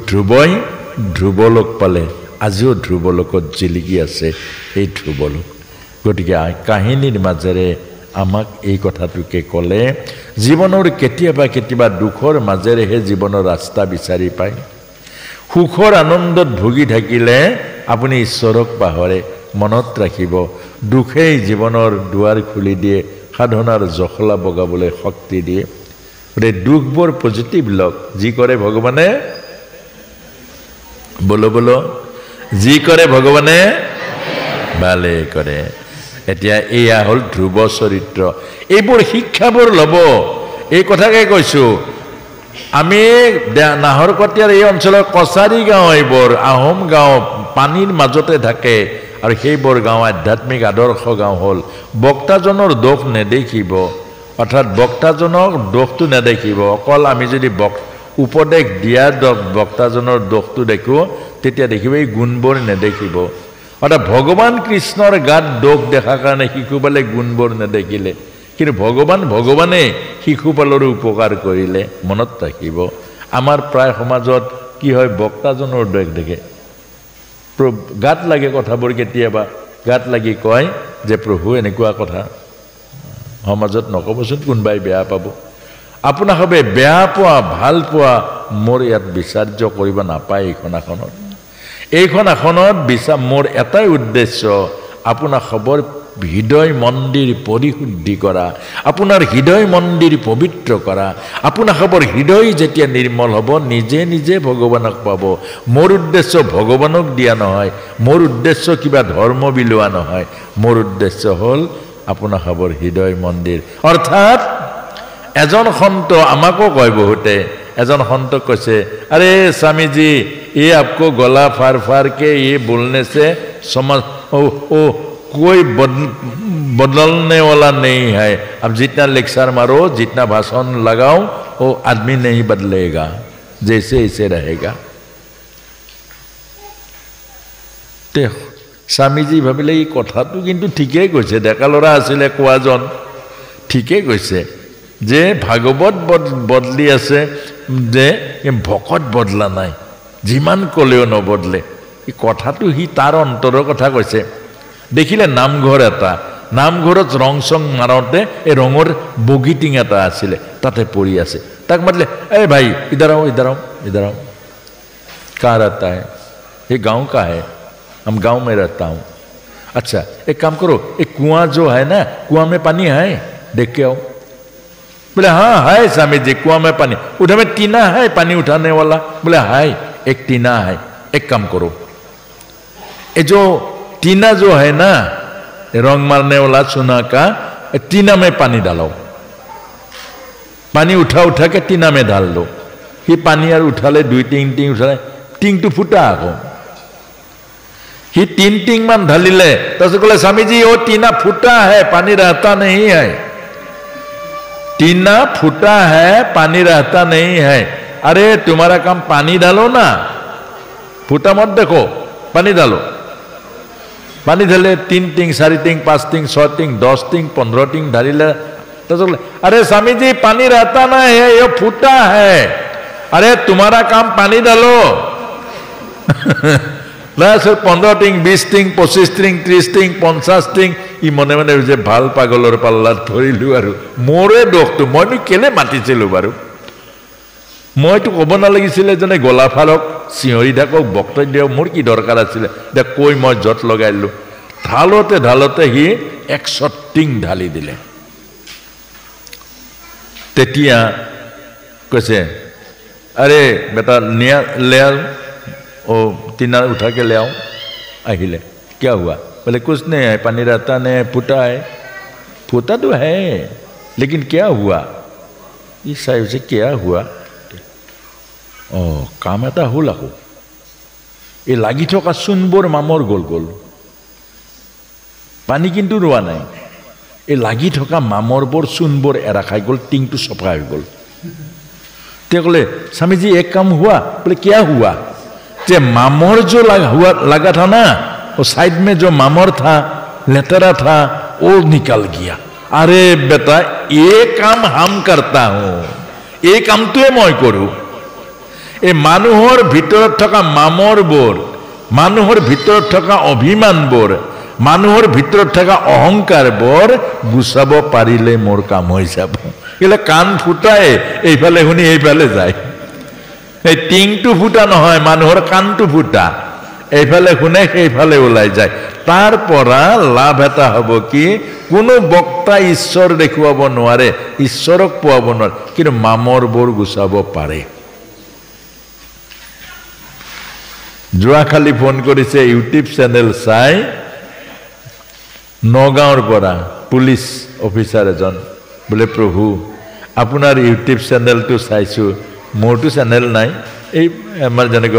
ধ্ৰুৱই ধ্ৰুৱলোক পালে আজিও ধ্ৰুৱলোকত জিলিকি আছে এই ধ্ৰুৱলোক গতিকে কাহিনীৰ মাজেৰে আমাক এই কথাটোকে ক'লে জীৱনৰ কেতিয়াবা দুখৰ মাজেৰেহে জীৱনৰ ৰাস্তা বিচাৰি পায় সুখৰ আনন্দত ভুগি থাকিলে আপুনি ঈশ্বৰক পাহৰে মনত ৰাখিব দুখেই জীৱনৰ দুৱাৰ খুলি দিয়ে সাধনাৰ জখলা বগাবলৈ শক্তি দিয়ে দুখবোৰ পজিটিভ লওক যি কৰে ভগৱানে বলো যি কৰে ভগৱানে ভালে কৰে এতিয়া এয়া হ'ল ধ্ৰুৱ চৰিত্ৰ এইবোৰ শিক্ষাবোৰ ল'ব এই কথাকে কৈছোঁ আমি নাহৰকটীয়াৰ এই অঞ্চলৰ কছাৰী গাঁও এইবোৰ আহোম গাঁও পানীৰ মাজতে থাকে আৰু সেইবোৰ গাঁও আধ্যাত্মিক আদৰ্শ গাঁও হ'ল বক্তাজনৰ দোষ নেদেখিব অৰ্থাৎ বক্তাজনৰ দোষটো নেদেখিব অকল আমি যদি উপদেশ দিয়া বক্তাজনৰ দোষটো দেখোঁ তেতিয়া দেখিব এই গুণবোৰ নেদেখিব অৰ্থাৎ ভগৱান কৃষ্ণৰ গাত দোষ দেখাৰ কাৰণে শিশুপালে গুণবোৰ নেদেখিলে কিন্তু ভগৱানে শিশুপালৰো উপকাৰ কৰিলে মনত ৰাখিব আমাৰ প্ৰায় সমাজত কি হয় বক্তাজনৰ দোষ দেখে গাত লাগে কথাবোৰ কেতিয়াবা গাত লাগি কয় যে প্ৰভু এনেকুৱা কথা সমাজত নকবচোন কোনোবাই বেয়া পাব আপোনাসবে বেয়া পোৱা ভাল পোৱা মোৰ ইয়াত বিচাৰ্য কৰিব নাপায় এইখন আসনত মোৰ এটাই উদ্দেশ্য আপোনাসবৰ হৃদয় মন্দিৰ পৰিশুদ্ধি কৰা, আপোনাৰ হৃদয় মন্দিৰ পবিত্ৰ কৰা। আপোনালোকৰ হৃদয় যেতিয়া নিৰ্মল হ'ব, নিজে নিজে ভগৱানক পাব। মোৰ উদ্দেশ্য ভগৱানক দিয়া নহয়, মোৰ উদ্দেশ্য কিবা ধৰ্ম বিলোৱা নহয়, মোৰ উদ্দেশ্য হ'ল আপোনালোকৰ হৃদয় মন্দিৰ। অৰ্থাৎ এজন সন্ত আমাকো কয় বহুতে, এজন সন্ত কৈছে, আরে स्वामी जी ये आपको गला फाड़ फाड़ के ये बोलने से समझ कोई बदलने वाला नहीं है। अब जितना लेक्चर मारो, जितना भाषण लगाओ, वो आदमी नहीं बदलेगा, जैसे ऐसे रहेगा। ते स्वामीजी भाविले এই কথাটো কিন্তু ঠিকই কৈছে, ডেকা ল'ৰা আছিলে কোৱাজন ঠিকই কৈছে যে ভাগৱত বদলি আছে, যে ভকত বদলা নাই, যিমান ক'লেও নবদলে। এই কথাটো সি তাৰ অন্তৰৰ কথা কৈছে। দেখিলে নামঘৰ এটা, নামঘৰত ৰং চং মাৰোঁতে এই ৰঙৰ বগীটিং এটা আছিলে, তাতে পৰি আছে। তাক মাতিলে, এ ভাই ইধৰ आओ इधर आओ इधर आओ। कहाँ रहता है? ये गाँव का है, हम गाँव में रहता हूँ। अच्छा एक काम करो, एक कुआं जो है ना, कुआं में पानी है, देख के आओ। बोले हाँ है स्वामी जी, कुआं में पानी, उधर में टीना है पानी उठाने वाला। बोले हाय एक टीना है, एक काम करो, ये जो टीना जो है ना रंग मारने वाला चूना का, टीना में पानी डालो, पानी उठा उठा के टीना में डाल दो। ही पानी और उठाले दुई टिंग टिंग उठाले, टिंग तो फुटा आको। ही तीन टिंग मान ढालिले, तो बोले स्वामी जी वो टीना फुटा है, पानी रहता नहीं है। टीना फूटा है, पानी रहता नहीं है। अरे तुम्हारा काम पानी डालो ना, फूटा मत देखो, पानी डालो। पानी ढाले 3 टिंग 4 टिंग 5 टिंग 6 टिंग 10 टिंग 15 टिंग ढालिले, तो बोले अरे स्वामी जी पानी रहता नहीं है, ये फूटा है। अरे तुम्हारा काम पानी डालो। ना सर 15 टिंग 20 टिंग 25 टिंग 30 टिंग 50 टिंग ই মনে মনে যে ভাল পাগলৰ পাল্লাত ধৰিলো। আৰু মোৰে দোষটো, মইনো কেলে মাতিছিলো বাৰু? মইতো ক'ব নালাগিছিলে যেনে গলাফাৰক চিঞৰি থাকক বক্তব্য দিয়ক, মোৰ কি দৰকাৰ আছিলে? দে কৈ মই জট লগাই দিলোঁ। ঢালতে ঢালতে সি 100 টিং ঢালি দিলে। তেতিয়া কৈছে, আৰে বেটা নিয়া ले आओ, ओ टीना उठा के ले आओ। আহিলে, क्या हुआ? बोले कुछ नहीं है, पानी रहता नहीं, फूटा है। फूटा तो है, लेकिन क्या हुआ? इस साहिब से क्या हुआ? ओ काम এটা হ'ল আকৌ, এই লাগি থকা চূণবোৰ মামৰ গ'ল গ'ল, পানী কিন্তু ৰোৱা নাই। এই লাগি থকা মামৰবোৰ চূণবোৰ এৰা খাই গ'ল, টিংটো চফা হৈ গ'ল। ते बोले स्वामी जी एक काम हुआ। बोले क्या हुआ? जे मामर जो लगा था ना, वो साइड में जो मामर था लेतरा था, वो निकल गया। अरे बेटा ये काम हम करता हूँ, ये काम तो मैं करूँ। ए मानुहर भितरत थका मामर बोर, मानुहर भितरत थका अभिमान बोर, मानुहर भितरत थका अहंकार बोर गुचाब पारिले मोर काम हो যাব। এলে কাণ ফুটায়, এইফালে শুনি এইফালে যায়। এই টিংটো ফুটা নহয়, মানুহৰ কাণটো ফুটা, এইফালে শুনে সেইফালে ওলাই যায়। তাৰ পৰা লাভ এটা হ'ব কি, কোনো বক্তা ঈশ্বৰ দেখুৱাব নোৱাৰে, ঈশ্বৰক পোৱাব নোৱাৰে, কিন্তু মামৰবোৰ গুচাব পাৰে। যোৱাকালি ফোন কৰিছে ইউটিউব চেনেল চাই নগাঁৱৰ পৰা পুলিচ অফিচাৰ এজন। बोले प्रभु आपनार यूट्यूब चैनल तो चाइसो, मोरतो चैनल नाई, आमार जने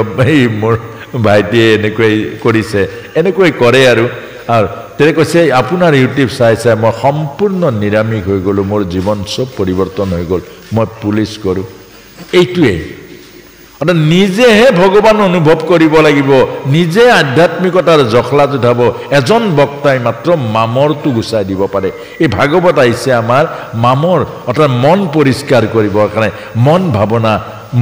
मोर भाईटे एनेकुवाई करे आरो तेरे कैसे आपनार यूट्यूब चाई चाई मैं सम्पूर्ण निरामिष हो गलो, मोर जीवन सब परिवर्तन हो गल, मैं पुलिस करूँ। এইটোৱে অৰ্থাৎ নিজেহে ভগৱান অনুভৱ কৰিব লাগিব, নিজে আধ্যাত্মিকতাৰ জখলা উঠাব। এজন বক্তাই মাত্ৰ মামৰটো গুচাই দিব পাৰে। এই ভাগৱত আহিছে আমাৰ মামৰ অৰ্থাৎ মন পৰিষ্কাৰ কৰিবৰ কাৰণে, মন ভাৱনা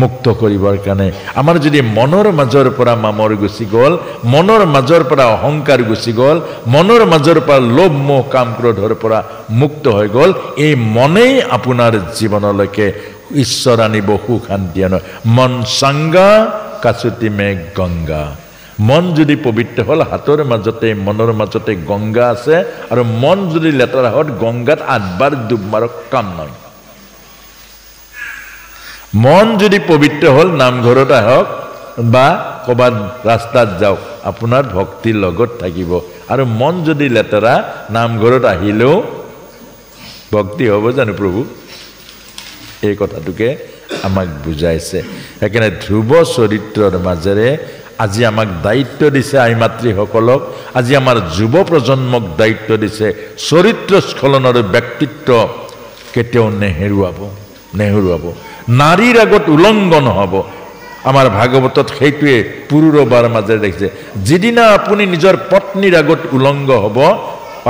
মুক্ত কৰিবৰ কাৰণে। আমাৰ যদি মনৰ মাজৰ পৰা মামৰ গুচি গ'ল, মনৰ মাজৰ পৰা অহংকাৰ গুচি গ'ল, মনৰ মাজৰ পৰা লোভ মোহ কাম ক্ৰোধৰ পৰা মুক্ত হৈ গ'ল, এই মনেই আপোনাৰ জীৱনলৈকে ঈশ্বৰ আনিব, সুখ শান্তি আনিব। মন সংগা কাছুতি মে গংগা, মন যদি পবিত্ৰ হ'ল হাতৰ মাজতে মনৰ মাজতে গংগা আছে আৰু মন যদি লেতেৰা হয় গংগাত 8 বাৰ ডুব মাৰক কাম নাই মন যদি পবিত্ৰ হ'ল নামঘৰত আহক বা কবাত ৰাস্তাত যাওক আপোনাৰ ভক্তিৰ লগত থাকিব আৰু মন যদি লেতেৰা নামঘৰত আহিলেও ভক্তি হ'ব জানো প্ৰভু এই কথাটোকে আমাক বুজাইছে একেনে ধ্ৰুৱ চৰিত্ৰৰ মাজেৰে আজি আমাক দায়িত্ব দিছে আই মাতৃসকলক আজি আমাৰ যুৱ প্ৰজন্মক দায়িত্ব দিছে চৰিত্ৰ স্খলনৰ ব্যক্তিত্ব কেতিয়াও নেহেৰুৱাব নাৰীৰ আগত উলংঘন হ'ব আমাৰ ভাগৱতত সেইটোৱে পুৰুৰবাৰ মাজেৰে দেখিছে যিদিনা আপুনি নিজৰ পত্নীৰ আগত উলংঘ হ'ব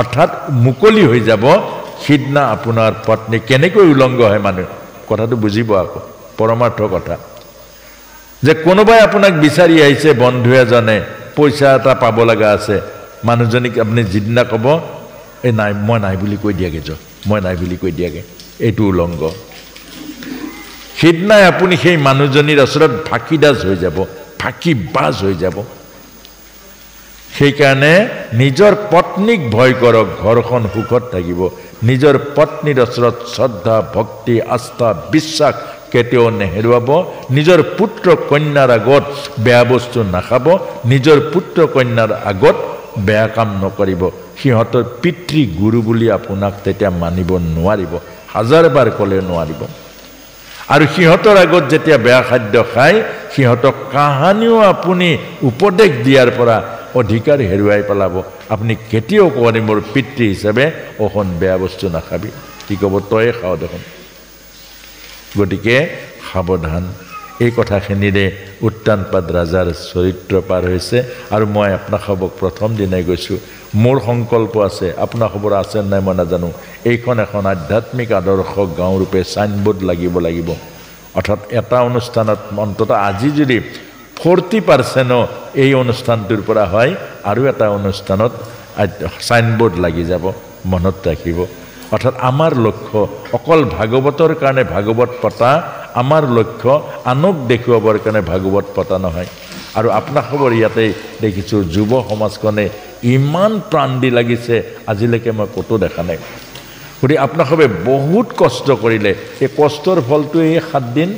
অৰ্থাৎ মুকলি হৈ যাব সিদিনা আপোনাৰ পত্নী কেনেকৈ উলংঘ হয় মানুহ কথাটো বুজিব আকৌ পৰমাৰ্থ কথা যে কোনোবাই আপোনাক বিচাৰি আহিছে বন্ধু এজনে পইচা এটা পাব লগা আছে মানুহজনীক আপুনি যিদিনা ক'ব এই নাই মই নাই বুলি কৈ দিয়াগে মই নাই বুলি কৈ দিয়াগে এইটো উলংঘ সিদিনাই আপুনি সেই মানুহজনীৰ ওচৰত ফাঁকিদাজ হৈ যাব ফাঁকিবাজ হৈ যাব সেইকাৰণে নিজৰ পত্নীক ভয় কৰক ঘৰখন সুখত থাকিব নিজৰ পত্নীৰ ওচৰত শ্ৰদ্ধা ভক্তি আস্থা বিশ্বাস কেতিয়াও নেহেৰুৱাব নিজৰ পুত্ৰ কন্যাৰ আগত বেয়া বস্তু নাখাব নিজৰ পুত্ৰ কন্যাৰ আগত বেয়া কাম নকৰিব সিহঁতৰ পিতৃ গুৰু বুলি আপোনাক তেতিয়া মানিব নোৱাৰিব হাজাৰবাৰ ক'লে নোৱাৰিব আৰু সিহঁতৰ আগত যেতিয়া বেয়া খাদ্য খায় সিহঁতক কাহানিও আপুনি উপদেশ দিয়াৰ পৰা অধিকাৰ হেৰুৱাই পেলাব আপুনি কেতিয়াও ক'ব মোৰ পিতৃ হিচাপে অখন বেয়া বস্তু নাখাবি কি ক'ব তয়ে খাওঁ দেখোন গতিকে সাৱধান এই কথাখিনিৰে উত্তানপাদ ৰাজাৰ চৰিত্ৰ পাৰ হৈছে আৰু মই আপোনাক প্ৰথম দিনাই গৈছোঁ মোৰ সংকল্প আছে আপোনাক খবৰ আছে নাই মই নাজানো এইখন এখন আধ্যাত্মিক আদৰ্শ গাঁও ৰূপে সাইনবোৰ্ড লাগিব অৰ্থাৎ এটা অনুষ্ঠানত অন্তত আজি যদি 40% এই অনুষ্ঠানটোৰ পৰা হয় আৰু এটা অনুষ্ঠানত সাইনবোৰ্ড লাগি যাব মনত ৰাখিব অৰ্থাৎ আমাৰ লক্ষ্য অকল ভাগৱতৰ কাৰণে ভাগৱত পতা আমাৰ লক্ষ্য আনক দেখুৱাবৰ কাৰণে ভাগৱত পতা নহয় আৰু আপোনাক খবৰ ইয়াতে দেখিছোঁ যুৱ সমাজখনে ইমান প্ৰাণ দি লাগিছে আজিলৈকে মই কতো দেখা নাই গতিকে আপোনাক খবৰ বহুত কষ্ট কৰিলে এই কষ্টৰ ফলটো এই 7 দিন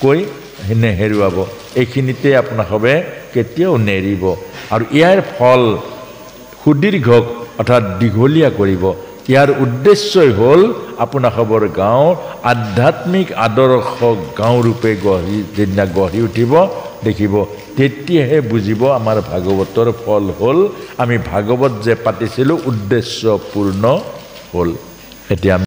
কৈ নেহেৰুৱাব এইখিনিতে আপোনাক খবৰ কেতিয়াও নেৰিব আৰু ইয়াৰ ফল সুদীৰ্ঘ অৰ্থাৎ দীঘলীয়া কৰিব ইয়াৰ উদ্দেশ্যই হ'ল আপোনাকৰ গাঁও আধ্যাত্মিক আদৰ্শ গাঁও ৰূপে যেদিনা গঢ়ি উঠিব দেখিব তেতিয়াহে বুজিব আমাৰ ভাগৱতৰ ফল হ'ল আমি ভাগৱত যে পাতিছিলোঁ উদ্দেশ্য পূৰ্ণ হ'ল এতিয়া